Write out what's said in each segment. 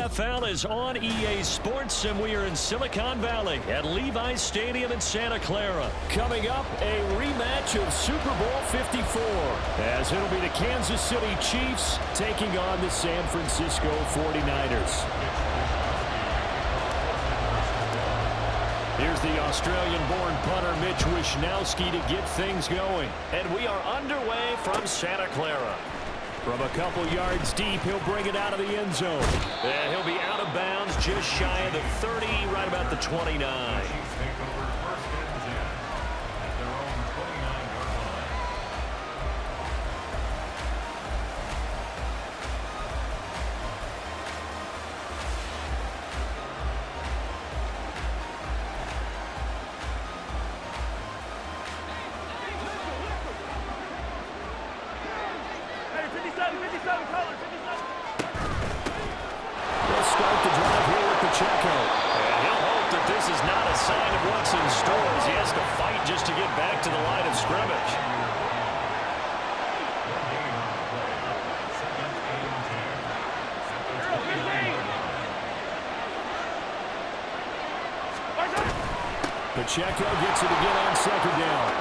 NFL is on EA Sports, and we are in Silicon Valley at Levi's Stadium in Santa Clara. Coming up, a rematch of Super Bowl 54, as it'll be the Kansas City Chiefs taking on the San Francisco 49ers. Here's the Australian-born punter Mitch Wishnowsky to get things going. And we are underway from Santa Clara. From a couple yards deep, he'll bring it out of the end zone. And he'll be out of bounds just shy of the 30, right about the 29. Pacheco gets it again on second down.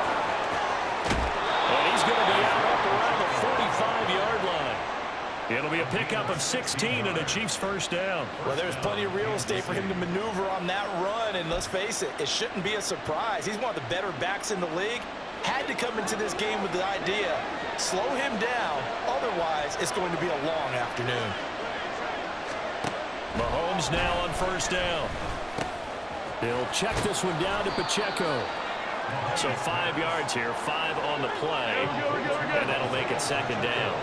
And he's going to be out up around the 45-yard line. It'll be a pickup of 16 and a Chiefs first down. Well, there's plenty of real estate for him to maneuver on that run, and let's face it, it shouldn't be a surprise. He's one of the better backs in the league. Had to come into this game with the idea, slow him down, otherwise it's going to be a long afternoon. Mahomes now on first down. He'll check this one down to Pacheco. So 5 yards here, 5 on the play, and that'll make it second down.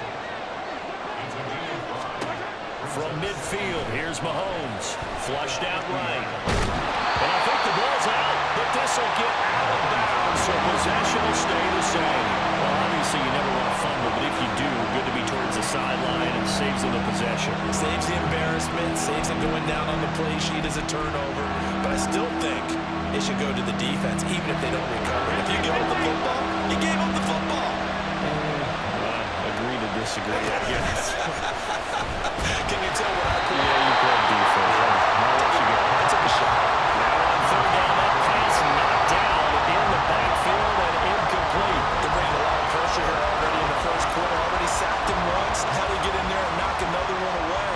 From midfield, here's Mahomes. Flushed out right. And I think the ball's out, but this will get out of bounds, so possession will stay the same. Well, obviously you never want to fumble, but if you do, good to be towards the sideline and saves them the possession. Saves the embarrassment, saves it going down on the play sheet as a turnover. But I still think it should go to the defense, even if they don't recover. If you give up the football, you gave up the football. Agree to disagree, I guess. Can you tell what I call? Yeah, you played defense. I'll let you go. I took a shot. Now on third down, that pass knocked down in the backfield and incomplete. They're bringing a lot of pressure here already in the first quarter. Already sacked him once. How do you get in there and knock another one away?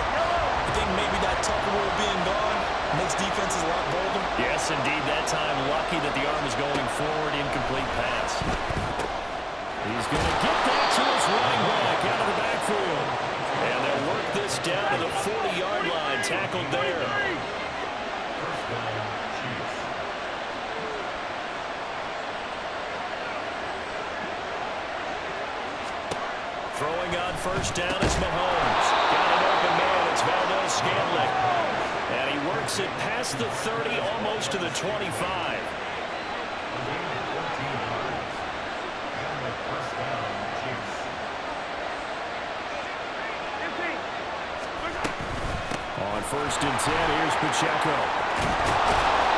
I think maybe that Tucker rule being gone makes defenses a lot bolder. Yes, indeed. That time, lucky that the arm is going forward. Incomplete pass. He's going to get that to his running back out of the backfield. And they'll work this down to the 40-yard line. Tackled there. Throwing on first down is Mahomes. Got an open man. It's Valdez-Scantling. And he works it past the 30, almost to the 25. On first and 10, here's Pacheco.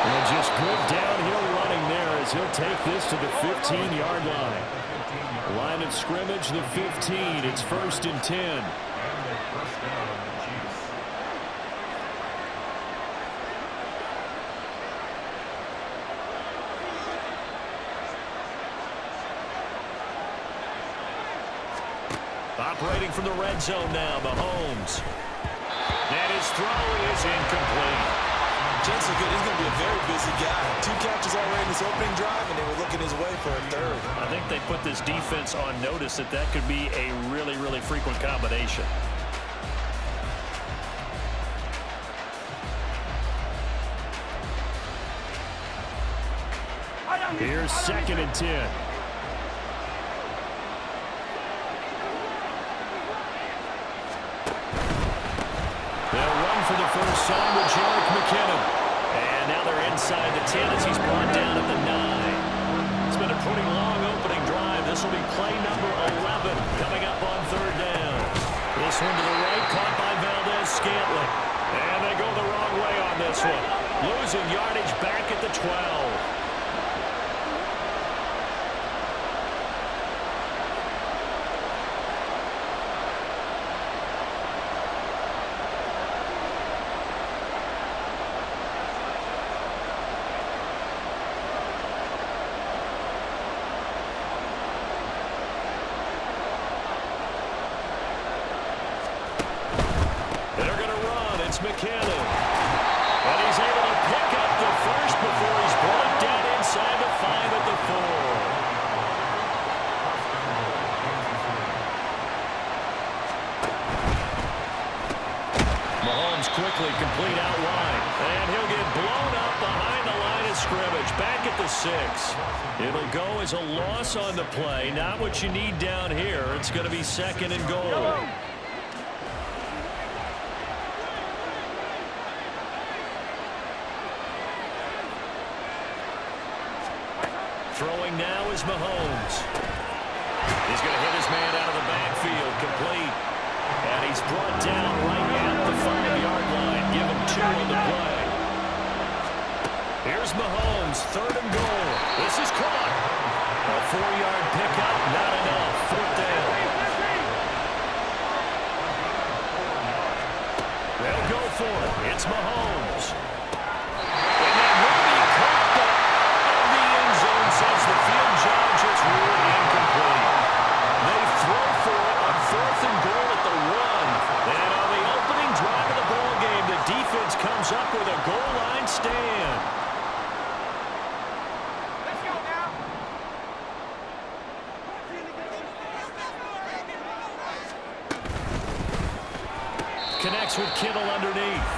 And just good downhill running there as he'll take this to the 15-yard line. Line of scrimmage, the 15. It's first and 10. Operating from the red zone now, Mahomes. And his throw is incomplete. Chances are good. He's going to be a very busy guy. 2 catches already in this opening drive, and they were looking his way for a third. I think they put this defense on notice that that could be a really, really frequent combination. Here's second and 10. For the first time with Jerick McKinnon. And now they're inside the 10 as he's brought down at the 9. It's been a pretty long opening drive. This will be play number 11 coming up on third down. This one to the right, caught by Valdez-Scantling. And they go the wrong way on this one. Losing yardage back at the 12. McKinnon. And he's able to pick up the first before he's brought down inside the 5 at the 4. Mahomes quickly complete out wide. And he'll get blown up behind the line of scrimmage. Back at the 6. It'll go as a loss on the play. Not what you need down here. It's going to be 2nd and goal. Throwing now is Mahomes. He's going to hit his man out of the backfield. Complete. And he's brought down right at the 5-yard line. Give him 2 on the play. Here's Mahomes, 3rd and goal. This is caught. A 4-yard pickup, not enough. 4th down. They'll go for it. It's Mahomes. And that will be caught, but out of the end zone says the field judge is ruled incomplete. They throw for it on 4th and goal at the 1. And on the opening drive of the ball game, the defense comes up with a goal line stand. Connects with Kittle underneath.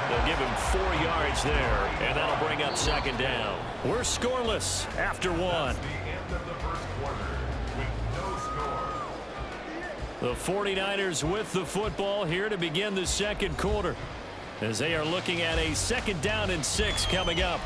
They'll give him 4 yards there, and that'll bring up 2nd down. We're scoreless after 1. The 49ers with the football here to begin the 2nd quarter, as they are looking at a 2nd down and 6 coming up.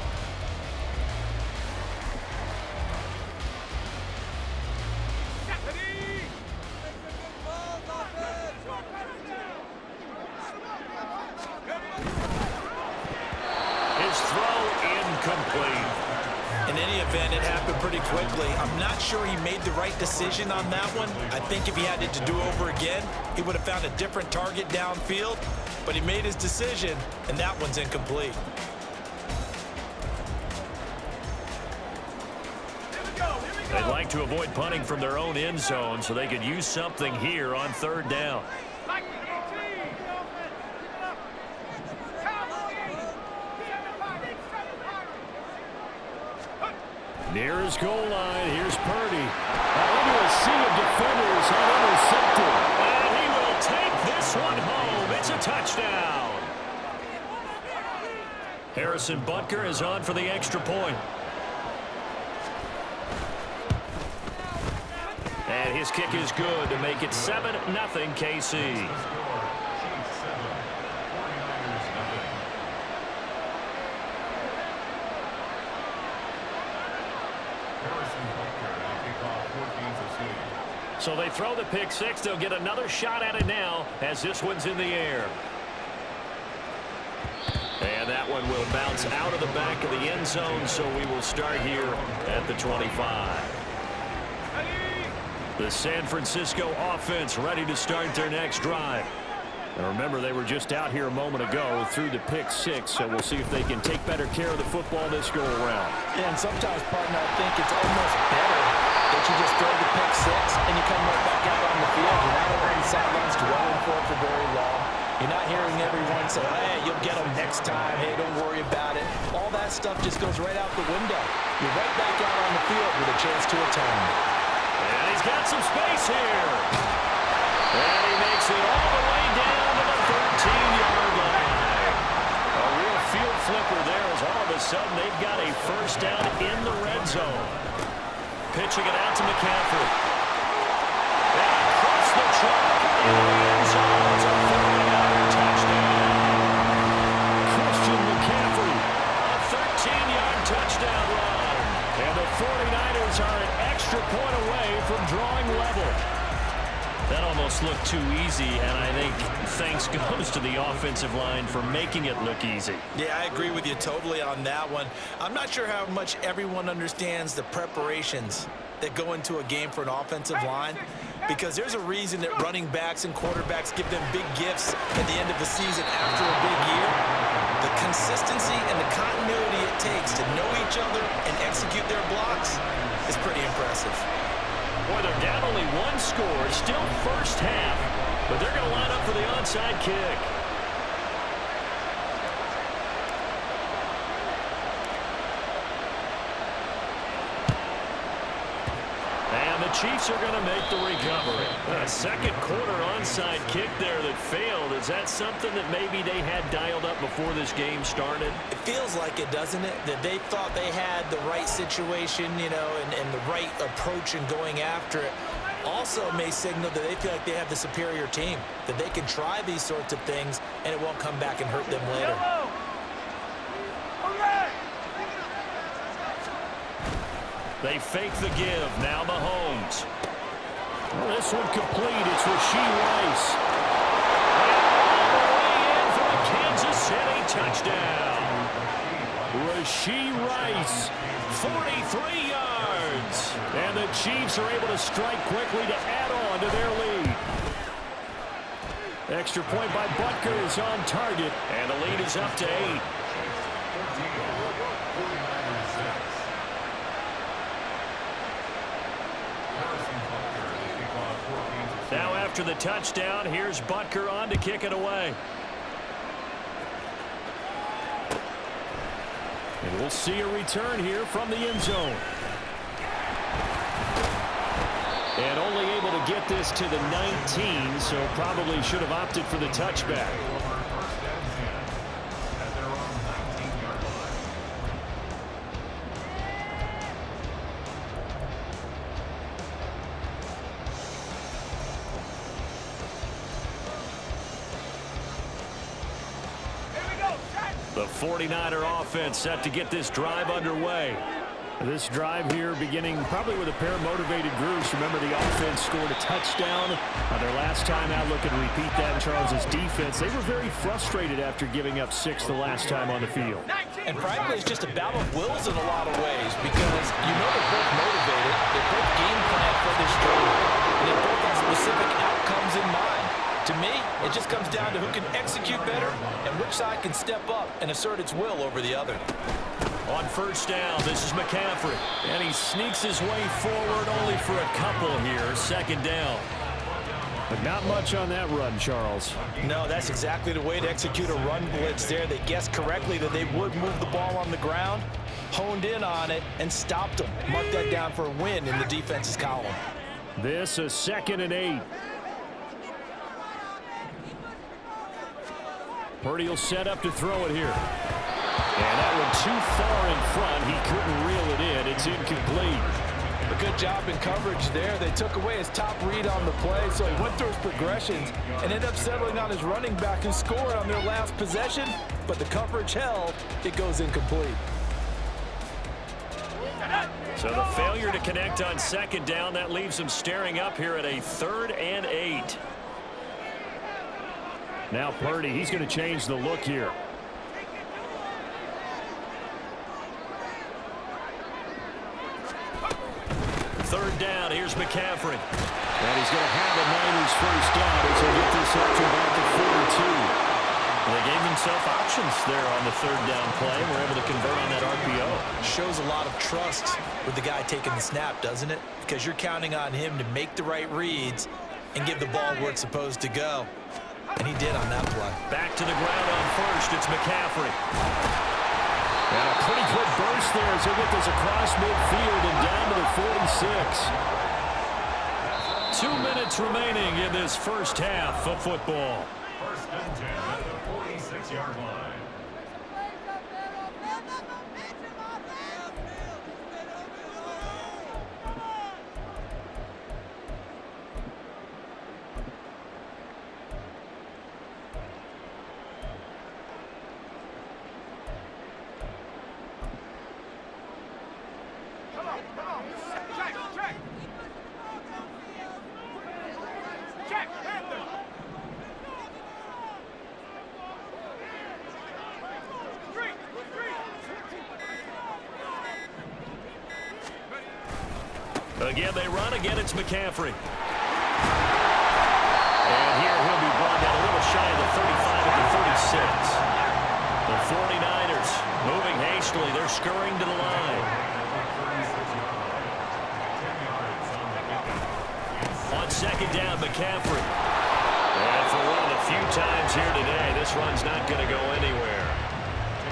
In any event, it happened pretty quickly. I'm not sure he made the right decision on that one. I think if he had it to do over again, he would have found a different target downfield. But he made his decision, and that one's incomplete. They'd like to avoid punting from their own end zone so they could use something here on 3rd down. Near his goal line, here's Purdy. Into a sea of defenders and intercepted. And he will take this one home. It's a touchdown. Harrison Butker is on for the extra point. And his kick is good to make it 7-0 KC. So they throw the pick 6. They'll get another shot at it now as this one's in the air. And that one will bounce out of the back of the end zone, so we will start here at the 25. The San Francisco offense ready to start their next drive. And remember, they were just out here a moment ago through the pick 6, so we'll see if they can take better care of the football this go around. Yeah, and sometimes, partner, I think it's almost better that you just throw the pick 6 and you come right back out on the field. You're not over in the sidelines dwelling for it for very long. You're not hearing everyone say, hey, you'll get them next time. Hey, don't worry about it. All that stuff just goes right out the window. You're right back out on the field with a chance to atone. And he's got some space here. And he makes it all the way down to the 13-yard line. A real field flipper there as all of a sudden they've got a first down in the red zone. Pitching it out to McCaffrey. And across the track in the end zone. It's a 40-yard touchdown. Christian McCaffrey, a 13-yard touchdown run. And the 49ers are an extra point away from drawing level. That almost looked too easy, and I think thanks goes to the offensive line for making it look easy. Yeah, I agree with you totally on that one. I'm not sure how much everyone understands the preparations that go into a game for an offensive line, because there's a reason that running backs and quarterbacks give them big gifts at the end of the season after a big year. The consistency and the continuity it takes to know each other and execute their blocks is pretty impressive. Boy, they're down only 1 score, still first half, but they're going to line up for the onside kick. And the Chiefs are going to make the recovery. A second quarter onside kick there that failed. Is that something that maybe they had dialed up before this game started? It feels like it, doesn't it? That they thought they had the right situation, you know, and the right approach in going after it. Also may signal that they feel like they have the superior team, that they can try these sorts of things and it won't come back and hurt them later. They fake the give. Now Mahomes. Well, this one complete. It's Rashee Rice. And all the way in for a Kansas City touchdown. Rashee Rice, 43 yards. And the Chiefs are able to strike quickly to add on to their lead. Extra point by Butker is on target. And the lead is up to 8. Now after the touchdown, here's Butker on to kick it away. And we'll see a return here from the end zone. And only able to get this to the 19, so probably should have opted for the touchback. The 49er offense set to get this drive underway. This drive here beginning probably with a pair of motivated groups. Remember, the offense scored a touchdown their last time out. Look at repeat that in Charles's defense. They were very frustrated after giving up 6 the last time on the field. And frankly, it's just a battle of wills in a lot of ways because you know they're both motivated. They're both game plan for this drive. And they both have specific outcomes in mind. To me, it just comes down to who can execute better and which side can step up and assert its will over the other. On first down, this is McCaffrey. And he sneaks his way forward only for a couple here. Second down. But not much on that run, Charles. No, that's exactly the way to execute a run blitz there. They guessed correctly that they would move the ball on the ground, honed in on it, and stopped them. Mark that down for a win in the defense's column. This is 2nd and 8. Purdy will set up to throw it here. And that one too far in front. He couldn't reel it in. It's incomplete. A good job in coverage there. They took away his top read on the play, so he went through his progressions and ended up settling on his running back who scored on their last possession, but the coverage held. It goes incomplete. So the failure to connect on second down, that leaves him staring up here at a 3rd and 8. Now Purdy, he's going to change the look here. Third down, here's McCaffrey. And he's going to have a Niners first down as he'll get this up to about the 42. They gave themselves options there on the 3rd down play. We're able to convert on that RPO. Shows a lot of trust with the guy taking the snap, doesn't it? Because you're counting on him to make the right reads and give the ball where it's supposed to go. And he did on that play. Back to the ground on first. It's McCaffrey. And a pretty good burst there as he'll get this across midfield and down to the 46. 2 minutes remaining in this first half of football. 1st and 10 at the 46-yard line. Again, they run. Again, it's McCaffrey. And here he'll be brought down a little shy of the 35 at the 36. The 49ers moving hastily. They're scurrying to the line. On second down, McCaffrey. And for one of the few times here today, this run's not going to go anywhere.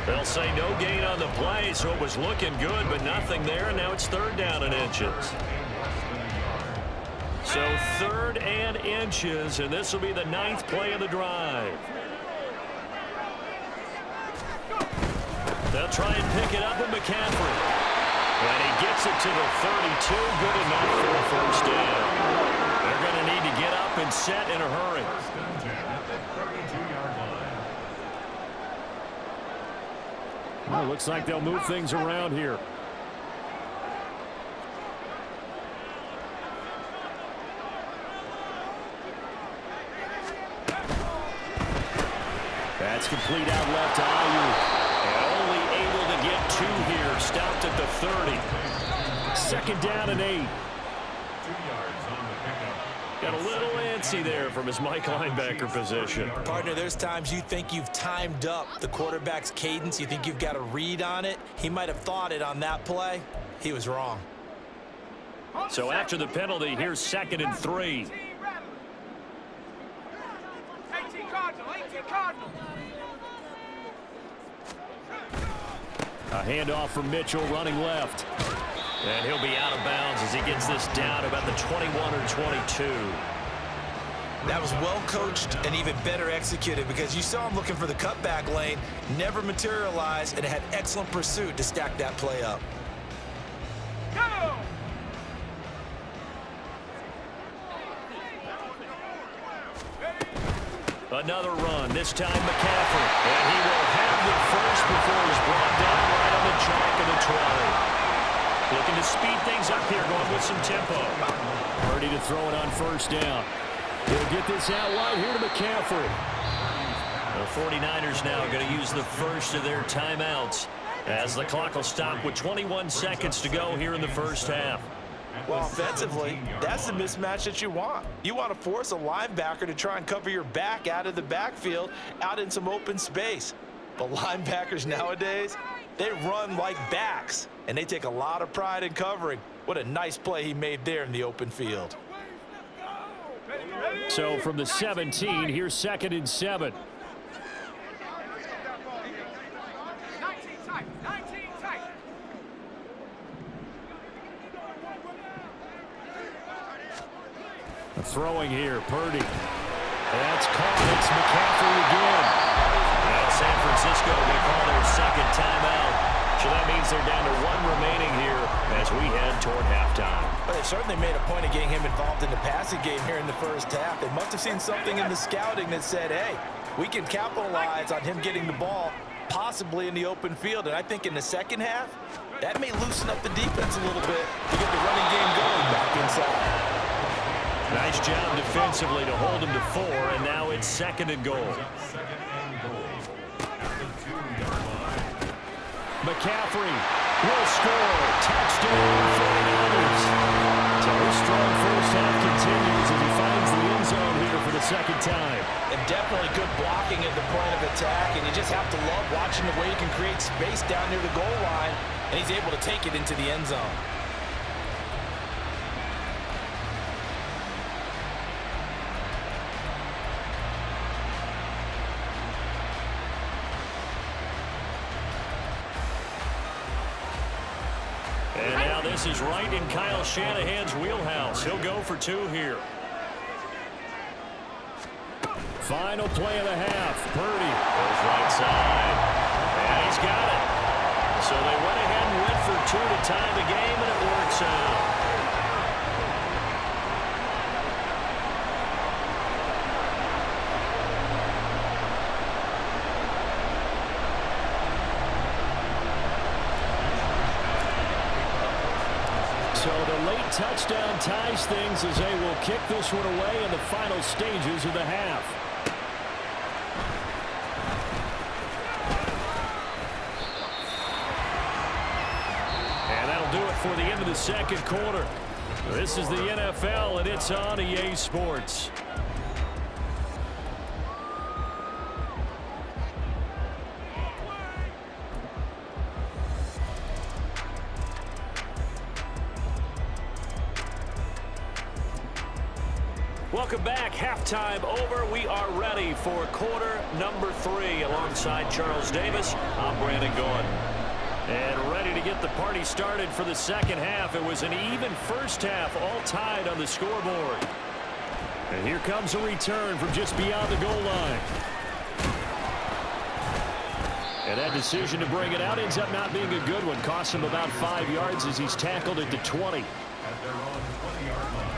They'll say no gain on the play, so it was looking good, but nothing there, and now it's 3rd down and inches. So 3rd and inches, and this will be the 9th play of the drive. They'll try and pick it up with McCaffrey. And he gets it to the 32. Good enough for a first down. They're going to need to get up and set in a hurry. First and 10 at the 32-yard line. Well, looks like they'll move things around here. That's complete out left to Ayuk. And only able to get 2 here. Stopped at the 30. 2nd down and 8. 2 yards on the pickup. Got a little antsy there from his Mike linebacker position. Partner, there's times you think you've timed up the quarterback's cadence. You think you've got a read on it. He might have thought it on that play. He was wrong. So after the penalty, here's 2nd and 3. 18 Cardinal, 18 Cardinal. A handoff from Mitchell running left. And he'll be out of bounds as he gets this down about the 21 or 22. That was well coached and even better executed because you saw him looking for the cutback lane, never materialized, and had excellent pursuit to stack that play up. Go! Another run, this time McCaffrey. And he will have the first before he's brought down right on the track of the 20. Looking to speed things up here, going with some tempo. Ready to throw it on first down. He'll get this out wide here to McCaffrey. The 49ers now going to use the first of their timeouts as the clock will stop with 21 seconds to go here in the first half. Well, offensively, that's the mismatch that you want. You want to force a linebacker to try and cover your back out of the backfield, out in some open space. But linebackers nowadays, they run like backs, and they take a lot of pride in covering. What a nice play he made there in the open field. So from the 17, here's 2nd and 7. 19 tight, 19 tight. Throwing here, Purdy. That's caught. It's McCaffrey again. Now San Francisco will call their 2nd timeout. So that means they're down to 1 remaining here as we head toward halftime. But they certainly made a point of getting him involved in the passing game here in the first half. They must have seen something in the scouting that said, hey, we can capitalize on him getting the ball possibly in the open field. And I think in the second half, that may loosen up the defense a little bit to get the running game going back inside. Nice job defensively to hold him to 4, and now it's 2nd and goal. 2nd and goal at the 2-yard line. McCaffrey will score. Touchdown, 49ers. So his strong first half continues as he finds the end zone here for the 2nd time. And definitely good blocking at the point of attack, and you just have to love watching the way he can create space down near the goal line, and he's able to take it into the end zone. And now this is right in Kyle Shanahan's wheelhouse. He'll go for 2 here. Final play of the half. Purdy Goes right side. And he's got it. So they went ahead and went for 2 to tie the game, and it works out. So the late touchdown ties things as they will kick this one away in the final stages of the half. And that'll do it for the end of the 2nd quarter. This is the NFL, and it's on EA Sports. Welcome back. Halftime over. We are ready for quarter number 3. Alongside Charles Davis, I'm Brandon Gordon. And ready to get the party started for the second half. It was an even first half, all tied on the scoreboard. And here comes a return from just beyond the goal line. And that decision to bring it out ends up not being a good one. Costs him about 5 yards as he's tackled at the 20. At their own 20-yard line.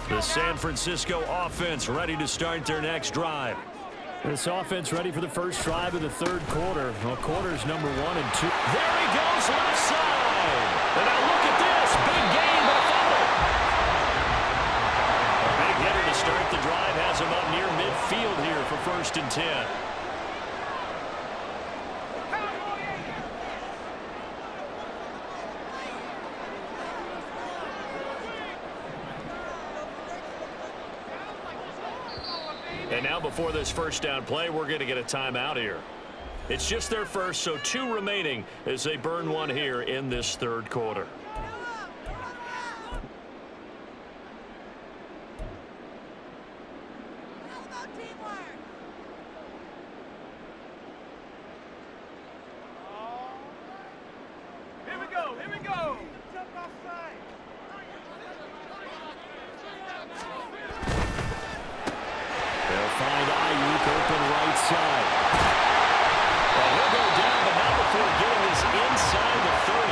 The San Francisco offense ready to start their next drive. This offense ready for the first drive of the third quarter. Well, quarters number 1 and 2. There he goes, left side. And now look at this. Big gain, but a fumble. A big hitter to start the drive has him up near midfield here for 1st and 10. And now before this first down play, we're going to get a timeout here. It's just their first, so 2 remaining as they burn one here in this third quarter. Here we go, here we go. Jump offside. They'll find Ayuk open right side. Well, he'll go down, but not before getting this inside the 30.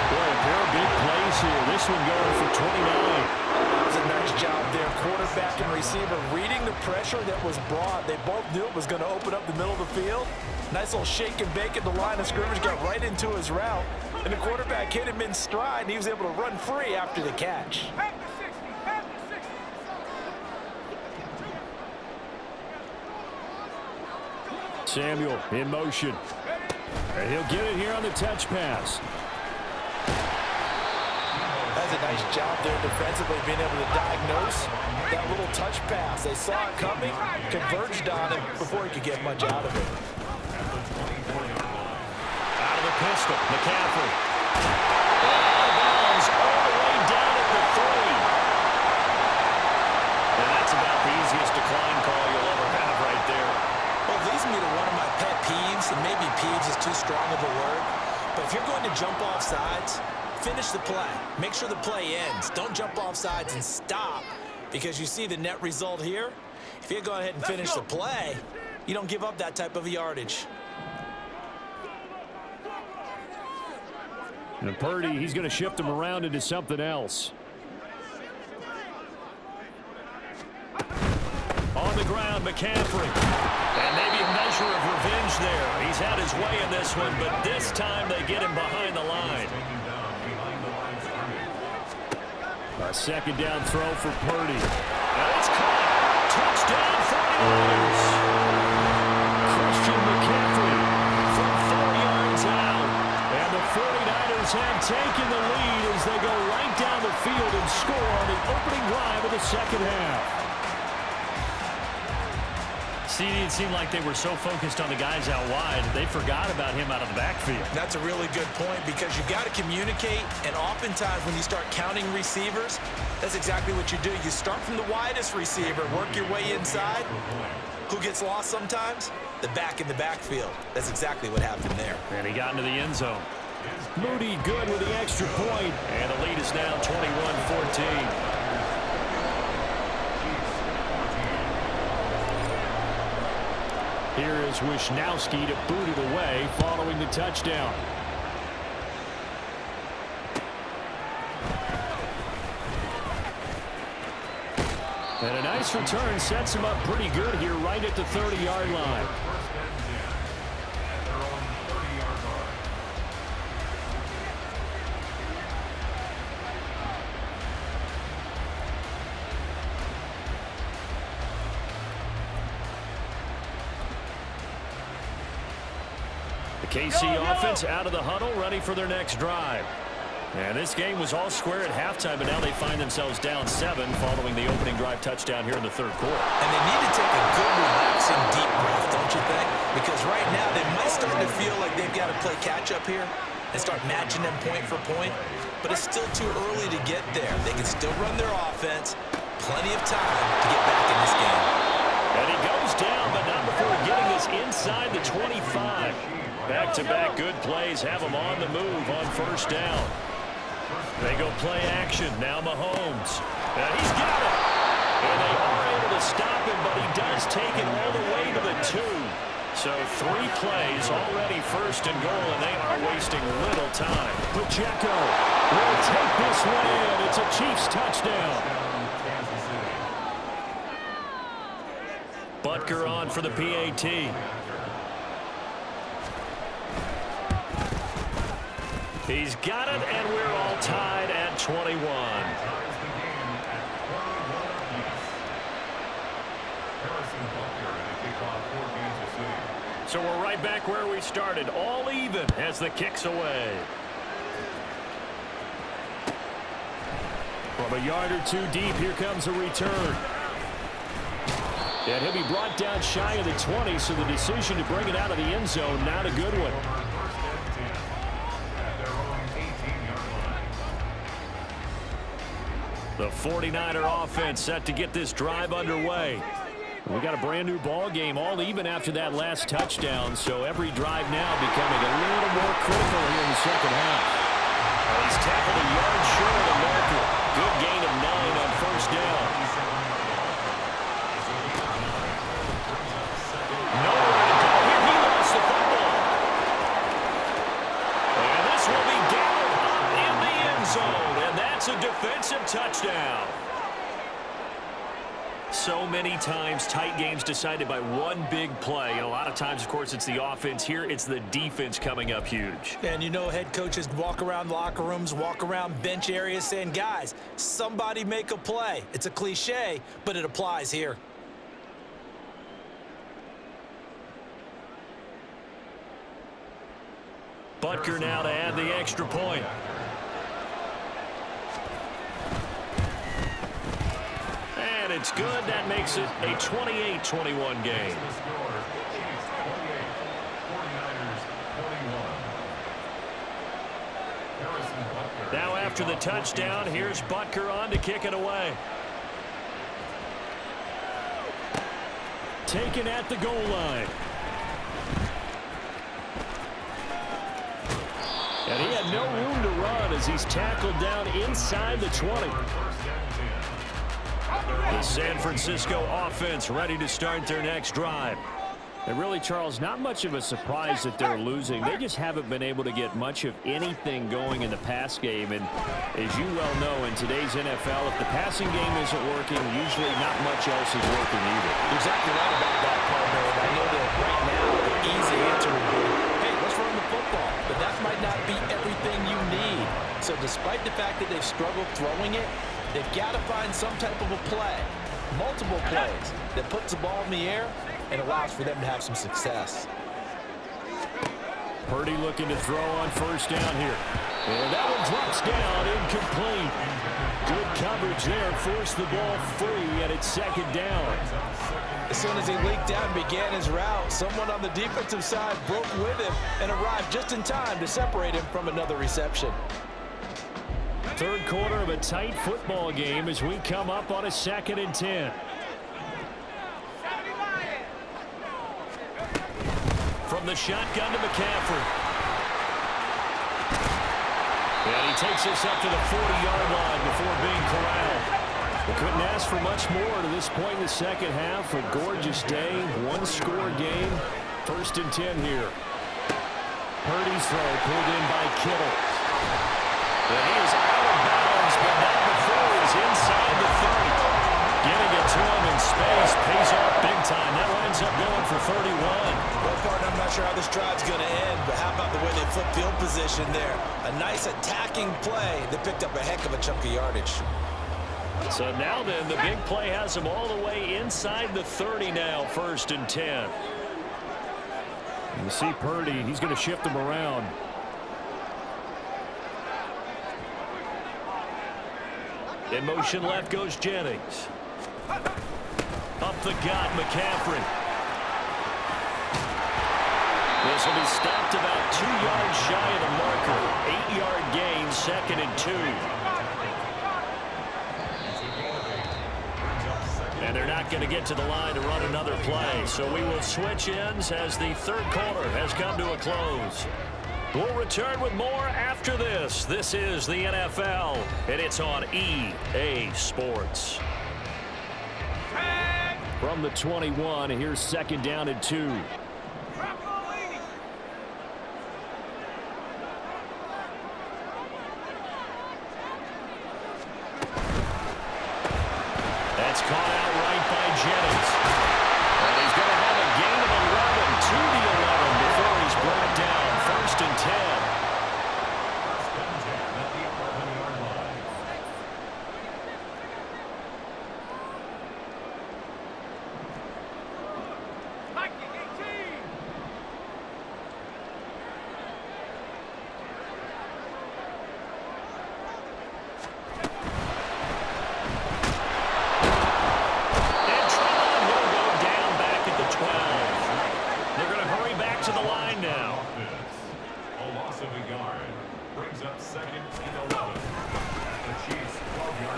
Boy, a pair of big plays here. This one going for 29. That was a nice job there. Quarterback and receiver reading the pressure that was brought. They both knew it was going to open up the middle of the field. Nice little shake and bake at the line of scrimmage. Got right into his route. And the quarterback hit him in stride, and he was able to run free after the catch. Back to 60, back to 60. Samuel in motion. And he'll get it here on the touch pass. That's a nice job there defensively, being able to diagnose that little touch pass. They saw it coming, converged on it before he could get much out of it. Out of the pistol, McCaffrey. Balls all the way down at the 30. And that's about the easiest decline call you'll ever have right there. Well, it leads me to one of my pet peeves, and maybe peeves is too strong of a word, but if you're going to jump off sides, finish the play. Make sure the play ends. Don't jump off sides and stop, because you see the net result here. If you go ahead and finish the play, you don't give up that type of yardage. And Purdy, he's going to shift him around into something else. On the ground, McCaffrey. And maybe a measure of revenge there. He's had his way in this one, but this time they get him behind the line. A second down throw for Purdy. And it's caught. Touchdown, 49ers. Christian McCaffrey from 4 yards out. And the 49ers have taken the lead as they go right down the field and score on the opening drive of the second half. See, it seemed like they were so focused on the guys out wide, they forgot about him out of the backfield. That's a really good point, because you got to communicate, and oftentimes when you start counting receivers, that's exactly what you do. You start from the widest receiver, work your way inside. Who gets lost sometimes? The back in the backfield. That's exactly what happened there. And he got into the end zone. Moody good with the extra point, and the lead is now 21-14. Here is Wisnowski to boot it away following the touchdown. And a nice return sets him up pretty good here right at the 30-yard line. KC offense out of the huddle, ready for their next drive. And this game was all square at halftime, but now they find themselves down 7 following the opening drive touchdown here in the third quarter. And they need to take a good, relaxing, deep breath, don't you think? Because right now they might start to feel like they've got to play catch-up here and start matching them point for point. But it's still too early to get there. They can still run their offense. Plenty of time to get back in this game. And he goes down, but not before getting us inside the 25. Back-to-back good plays have him on the move on first down. They go play action. Now Mahomes. And he's got it. And they are able to stop him, but he does take it all the way to the 2. So 3 plays already first and goal, and they are wasting little time. Pacheco will take this one in. It's a Chiefs touchdown. Butker on for the PAT. He's got it, and we're all tied at 21. So we're right back where we started, all even as the kick's away. From a yard or 2 deep, here comes a return. And he'll be brought down shy of the 20, so the decision to bring it out of the end zone, not a good one. The 49er offense set to get this drive underway. We got a brand new ball game, all even after that last touchdown, so every drive now becoming a little more critical here in the second half. He's tackled a yard short of the marker. Good gain of 9 on first down. Nowhere to go here. He lost the football. And this will be gathered up in the end zone, and that's a defensive touchdown. So many times, tight games decided by one big play. And a lot of times, of course, it's the offense. Here, it's the defense coming up huge. And you know, head coaches walk around locker rooms, walk around bench areas saying, guys, somebody make a play. It's a cliche, but it applies here. Butker now to add the extra point. And it's good. That makes it a 28-21 game. Now after the touchdown, here's Butker on to kick it away. Taken at the goal line. And he had no room to run as he's tackled down inside the 20. The San Francisco offense ready to start their next drive. And really, Charles, not much of a surprise that they're losing. They just haven't been able to get much of anything going in the pass game. And as you well know, in today's NFL, if the passing game isn't working, usually not much else is working either. You're exactly right about that, Paul. I know that right now the easy answer would be, hey, let's run the football. But that might not be everything you need. So despite the fact that they've struggled throwing it, they've got to find some type of a play, multiple plays, that puts the ball in the air and allows for them to have some success. Purdy looking to throw on first down here. And that one drops down, incomplete. Good coverage there, forced the ball free, and it's second down. As soon as he leaked out and began his route, someone on the defensive side broke with him and arrived just in time to separate him from another reception. Third quarter of a tight football game as we come up on a 2nd and 10. From the shotgun to McCaffrey. And he takes us up to the 40-yard line before being corralled. We couldn't ask for much more to this point in the second half. A gorgeous day, one-score game. 1st and 10 here. Purdy's throw pulled in by Kittle. And he is out of bounds, but not before he's inside the 30. Getting it to him in space pays off big time. That winds up going for 31. Well, partner, I'm not sure how this drive's going to end, but how about the way they flip field position there? A nice attacking play that picked up a heck of a chunk of yardage. So now then, the big play has him all the way inside the 30 now, 1st and 10. You see Purdy, he's going to shift him around. In motion left goes Jennings. Up the gut, McCaffrey. This will be stopped about 2 yards shy of the marker. 8-yard gain, 2nd and 2. And they're not going to get to the line to run another play. So we will switch ends as the third quarter has come to a close. We'll return with more after this. This is the NFL, and it's on EA Sports. From the 21, here's 2nd down and 2. That's caught out right by Jennings. And he's going to have a gain of 11 to the 11 before he's brought down. 1st and 10.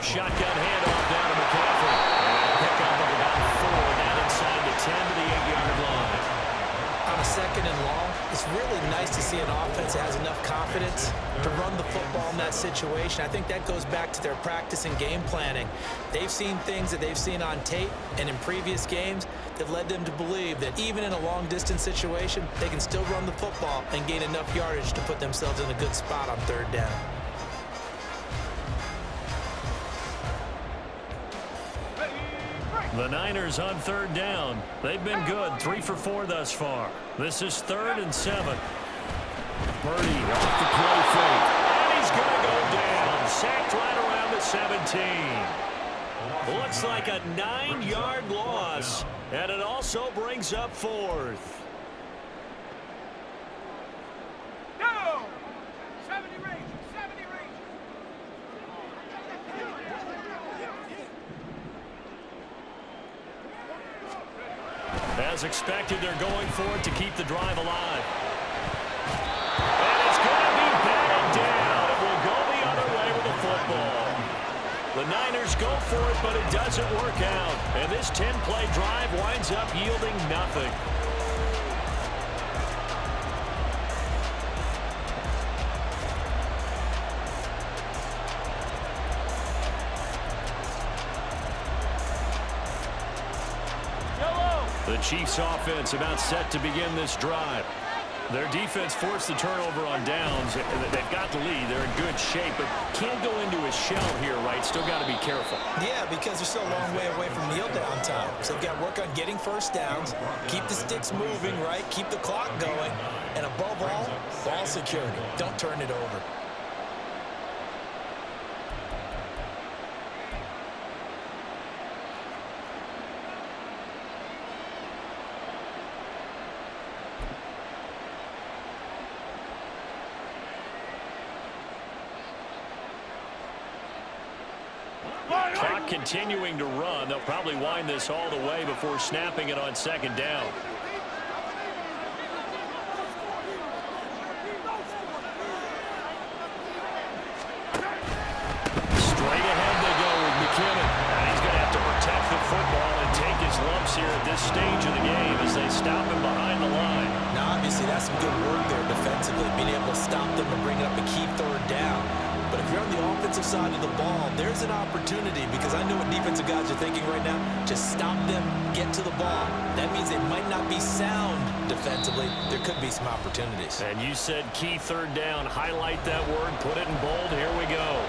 Shotgun handoff down to McCaffrey. And a pickup of about 4. Now inside the 10 to the 8-yard line. On a 2nd and long, it's really nice to see an offense that has enough confidence to run the football in that situation. I think that goes back to their practice and game planning. They've seen things that they've seen on tape and in previous games that led them to believe that even in a long-distance situation, they can still run the football and gain enough yardage to put themselves in a good spot on 3rd down. The Niners on 3rd down. They've been good, 3 for 4 thus far. This is 3rd and 7. Purdy off the play fake. And he's going to go down. Sacked right around the 17. Looks like a 9-yard loss. And it also brings up 4th. Go! 70 range, 70 range. As expected, they're going for it to keep the drive alive. And it's going to be batted down. It will go the other way with the football. The Niners go for it, but it doesn't work out. And this 10-play drive winds up yielding nothing. The Chiefs offense about set to begin this drive. Their defense forced the turnover on downs. They've got the lead. They're in good shape, but can't go into a shell here, right? Still got to be careful. Yeah, because they're still a long way away from kneel down time. So they've got to work on getting 1st downs, keep the sticks moving, right? Keep the clock going. And above all, ball security. Don't turn it over. Clock continuing to run. They'll probably wind this all the way before snapping it on 2nd down. Straight ahead they go with McKinnon. And he's going to have to protect the football and take his lumps here at this stage of the game as they stop him behind the line. Now, obviously, that's some good work there defensively, being able to stop them and bring it up a key 3rd down. But if you're on the offensive side of the ball, there's an opportunity, because I know what defensive guys are thinking right now. Just stop them, get to the ball. That means they might not be sound defensively. There could be some opportunities. And you said key 3rd down. Highlight that word. Put it in bold. Here we go.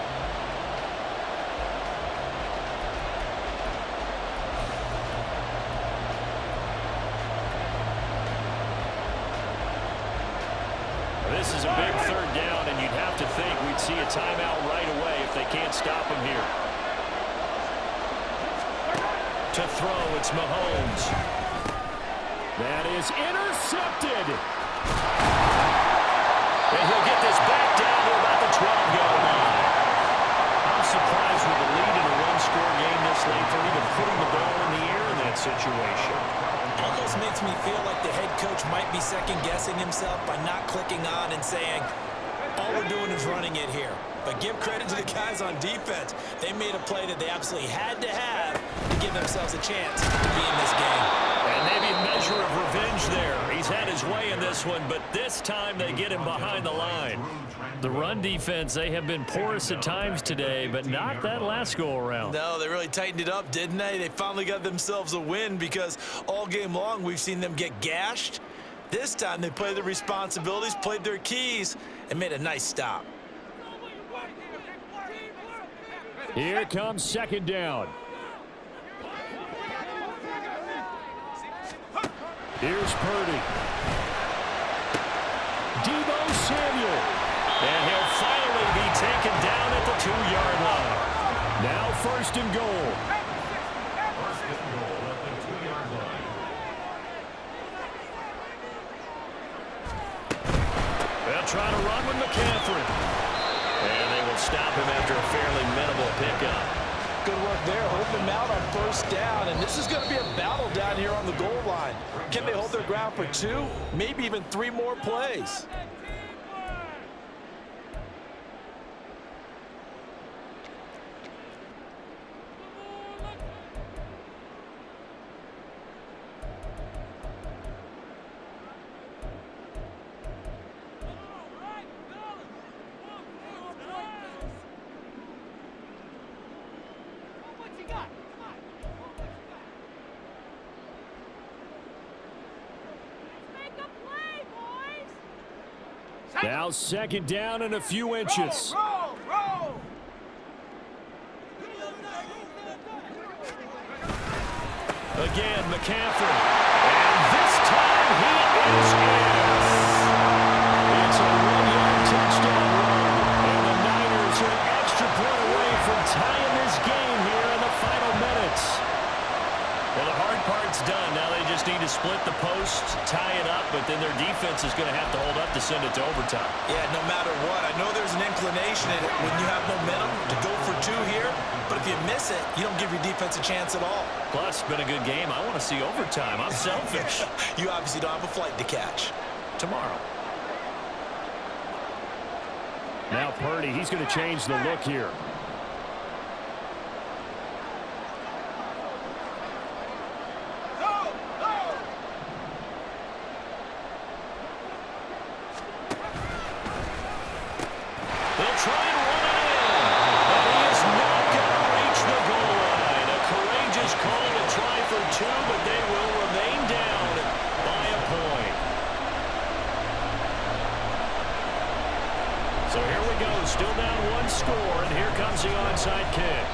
This is a big 3rd down, and you'd have to think we'd see a timeout right away if they can't stop him here. To throw, it's Mahomes. That is intercepted. And he'll get this back down to about the 12-yard line. I'm surprised with the lead maybe second-guessing himself by not clicking on and saying, all we're doing is running it here. But give credit to the guys on defense. They made a play that they absolutely had to have to give themselves a chance to be in this game. And maybe a measure of revenge there. He's had his way in this one, but this time they get him behind the line. The run defense, they have been porous at times today, but not that last go-around. No, they really tightened it up, didn't they? They finally got themselves a win because all game long we've seen them get gashed. This time they played their responsibilities, played their keys, and made a nice stop. Here comes second down. Here's Purdy. Deebo Samuel. And he'll finally be taken down at the 2-yard line. Now first and goal. First and goal at the 2-yard line. They'll try to run with McCaffrey. And they will stop him after a fairly minimal pickup. Good work there, holding them out on first down, and this is going to be a battle down here on the goal line. Can they hold their ground for 2, maybe even 3 more plays? Now second down and a few inches. Roll, roll. Again, McCaffrey. And this time he is in. It's a 1-yard touchdown run. And the Niners are an extra point away from tying this game here in the final minutes. Well, the hard part's done. Now they just need to split the post, tie it up, but then their defense is going to have to hold up to send it to overtime. Yeah, no matter what. I know there's an inclination in it when you have momentum to go for 2 here, but if you miss it, you don't give your defense a chance at all. Plus, it's been a good game. I want to see overtime. I'm selfish. You obviously don't have a flight to catch. Tomorrow. Now Purdy, he's going to change the look here. Still down 1 score, and here comes the onside kick.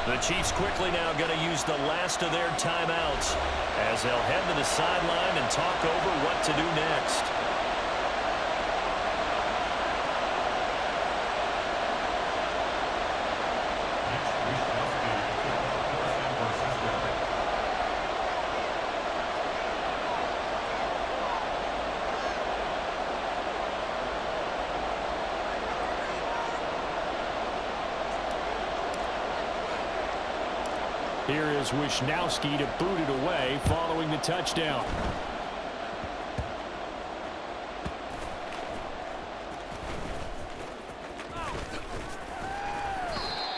The Chiefs quickly now going to use the last of their timeouts as they'll head to the sideline and talk over what to do next. Here is Wisnowski to boot it away following the touchdown.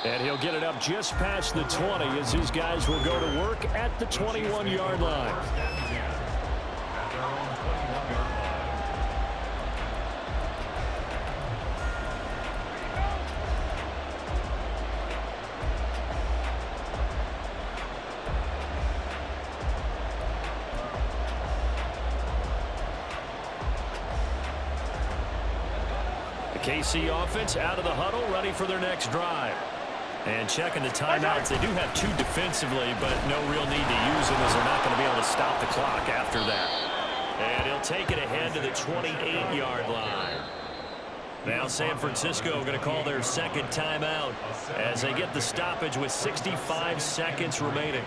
And he'll get it up just past the 20 as his guys will go to work at the 21-yard line. KC offense out of the huddle, ready for their next drive. And checking the timeouts, they do have 2 defensively, but no real need to use them as they're not going to be able to stop the clock after that. And he'll take it ahead to the 28-yard line. Now San Francisco going to call their second timeout as they get the stoppage with 65 seconds remaining.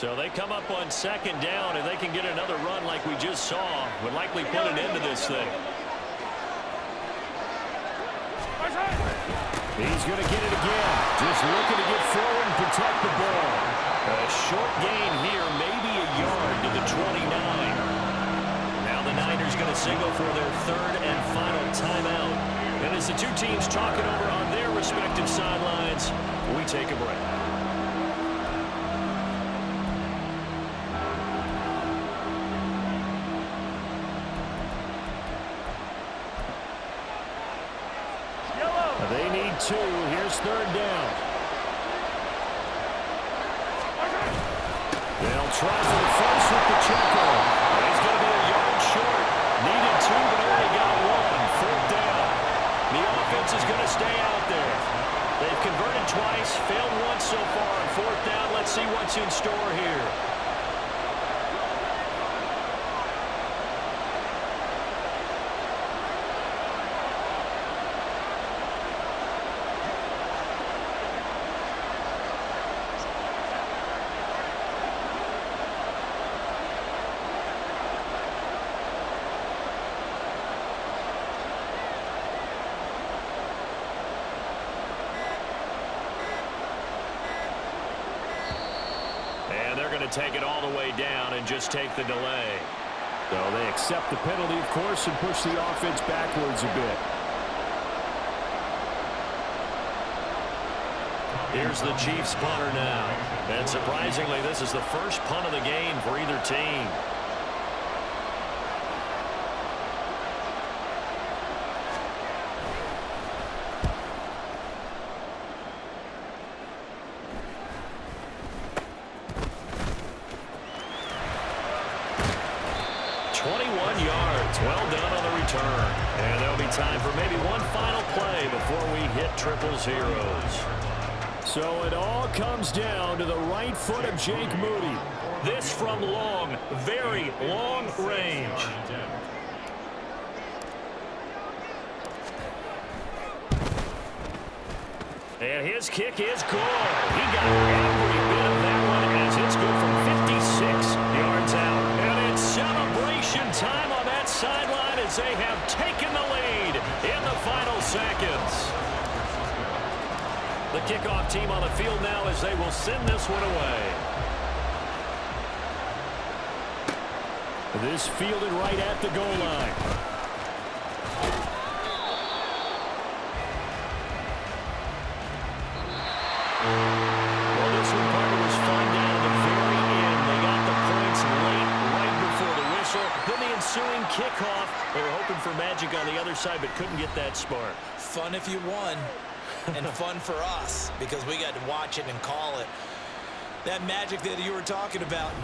So they come up on second down, and they can get another run like we just saw. Would likely put an end to this thing. He's going to get it again. Just looking to get forward and protect the ball. A short gain here, maybe a yard to the 29. Now the Niners going to signal for their third and final timeout. And as the two teams talking over on their respective sidelines, we take a break. They need two. Here's third down. They'll try for the first with the checker. He's going to be a yard short. Needed two, but only got one. Fourth down. The offense is going to stay out there. They've converted twice, failed once so far on fourth down. Let's see what's in store here. Take it all the way down and just take the delay. So they accept the penalty, of course, and push the offense backwards a bit. Here's the Chiefs punter now. And surprisingly, this is the first punt of the game for either team. And there'll be time for maybe one final play before we hit triple zeros. So it all comes down to the right foot of Jake Moody. This from long, very long range. And his kick is good. He got every bit of that one as it's good from 56 yards out. And it's celebration time on that sideline as they have taken the lead in the final seconds. The kickoff team on the field now as they will send this one away. This fielded right at the goal line. Well, this one part was fun down to the very end. They got the points late, right before the whistle. Then the ensuing kickoff. They were hoping for magic on the other side, but couldn't get that spark. Fun if you won, and fun for us because we got to watch it and call it. That magic that you were talking about.